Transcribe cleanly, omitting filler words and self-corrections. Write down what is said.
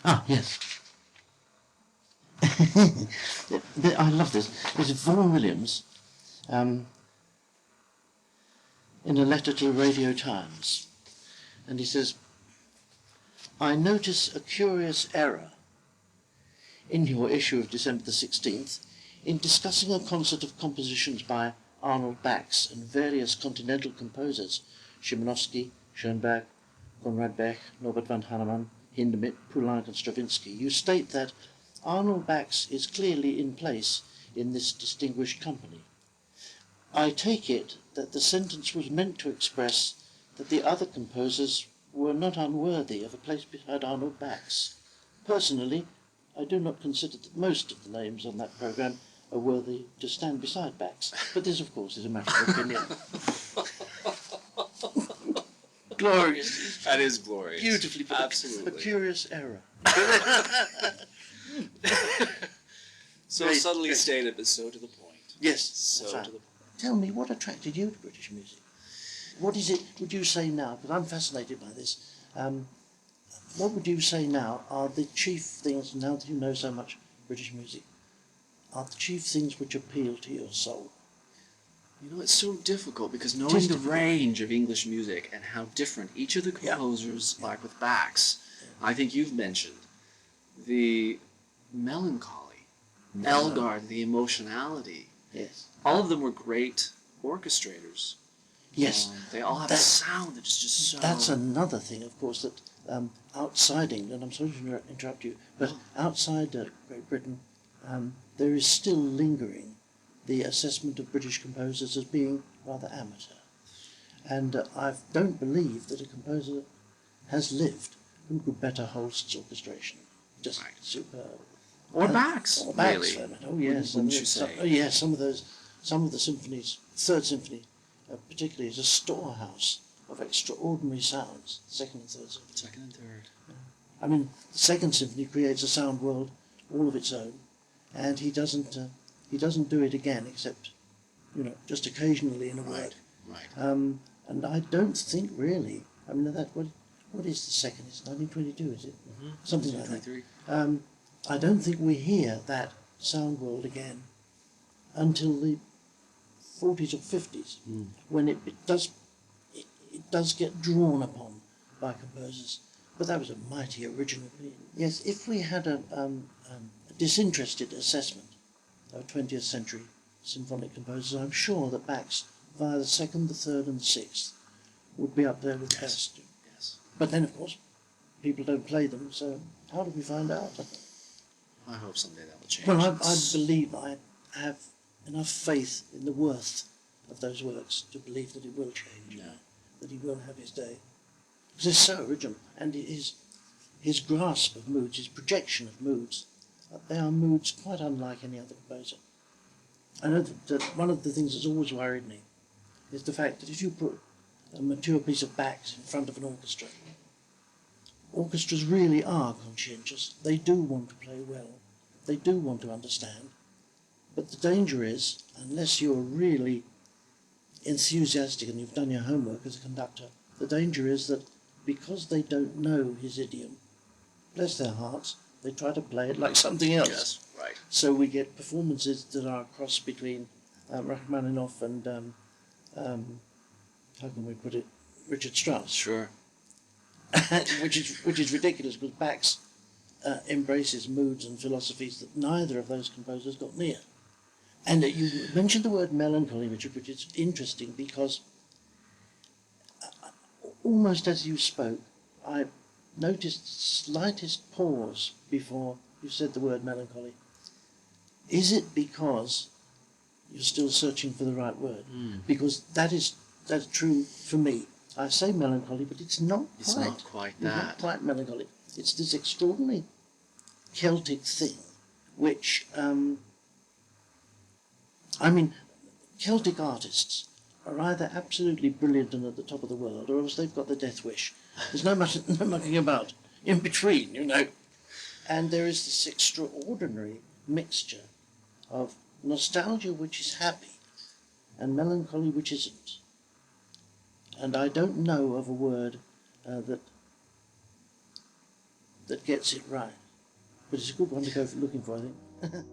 Ah, yes. I love this. There's Vaughan Williams in a letter to the Radio Times, and he says, I notice a curious error in your issue of December the 16th in discussing a concert of compositions by Arnold Bax and various continental composers, Szymanowski, Schoenberg, Conrad Beck, Norbert van Hannemann, Hindemith, Poulenc and Stravinsky. You state that Arnold Bax is clearly in place in this distinguished company. I take it that the sentence was meant to express that the other composers were not unworthy of a place beside Arnold Bax. Personally, I do not consider that most of the names on that programme are worthy to stand beside Bax, but this, of course, is a matter of opinion. Glorious. That is glorious. Beautifully put. Absolutely. A curious error. So Great, subtly great. stated, but so to the point. Yes. So that's to right. the point. Tell me, what attracted you to British music? What is it, would you say now, because I'm fascinated by this, what would you say now are the chief things, now that you know so much British music, are the chief things which appeal to your soul? You know, it's so difficult because knowing the range of English music and how different each of the composers, like with Bax, I think you've mentioned, the melancholy, Elgar, the emotionality. Yes. All of them were great orchestrators. Yes. They all have a sound that is just so... That's another thing, of course, that outside England, I'm sorry to interrupt you, but outside Great Britain, there is still lingering the assessment of British composers as being rather amateur. And I don't believe that a composer has lived who could better Holst's orchestration. Just superb. Or Bax, Or Bax, really. Oh yes, Wouldn't you say? Yes, some of the symphonies, Third Symphony, particularly, is a storehouse of extraordinary sounds. Second and Third Symphony. Second and third. I mean, the Second Symphony creates a sound world all of its own, and he doesn't do it again, except, just occasionally in a word. Right. And I don't think really. I mean, what is the second? It's 1922, is it? Mm-hmm. Something like that. I don't think we hear that sound world again until the 40s or 50s, when it does get drawn upon by composers. But that was a mighty original piece. Yes, if we had a disinterested assessment of 20th century symphonic composers, I'm sure that Bax, via the second, the third and the sixth, would be up there with the best. Yes. But then, of course, people don't play them, so how do we find out? I hope someday that will change. Well, I believe I have enough faith in the worth of those works to believe that it will change, that he will have his day. Because it's so original, and his grasp of moods, his projection of moods, they are moods quite unlike any other composer. I know that one of the things that's always worried me is the fact that if you put a mature piece of Bax in front of an orchestra, orchestras really are conscientious. They do want to play well. They do want to understand. But the danger is, unless you're really enthusiastic and you've done your homework as a conductor, the danger is that because they don't know his idiom, bless their hearts, they try to play it like something else. Yes, right. So we get performances that are a cross between Rachmaninoff and, how can we put it, Richard Strauss. Sure. which is ridiculous, because Bax embraces moods and philosophies that neither of those composers got near. And you mentioned the word melancholy, Richard, which is interesting because almost as you spoke, I noticed slightest pause before you said the word melancholy. Is it because you're still searching for the right word? Because that's true for me. I say melancholy, but it's not quite that. It's not quite melancholy. It's this extraordinary Celtic thing, which, Celtic artists are either absolutely brilliant and at the top of the world, or else they've got the death wish. There's no mucking about in between, And there is this extraordinary mixture of nostalgia, which is happy, and melancholy, which isn't. And I don't know of a word that that gets it right. But it's a good one to go looking for, I think.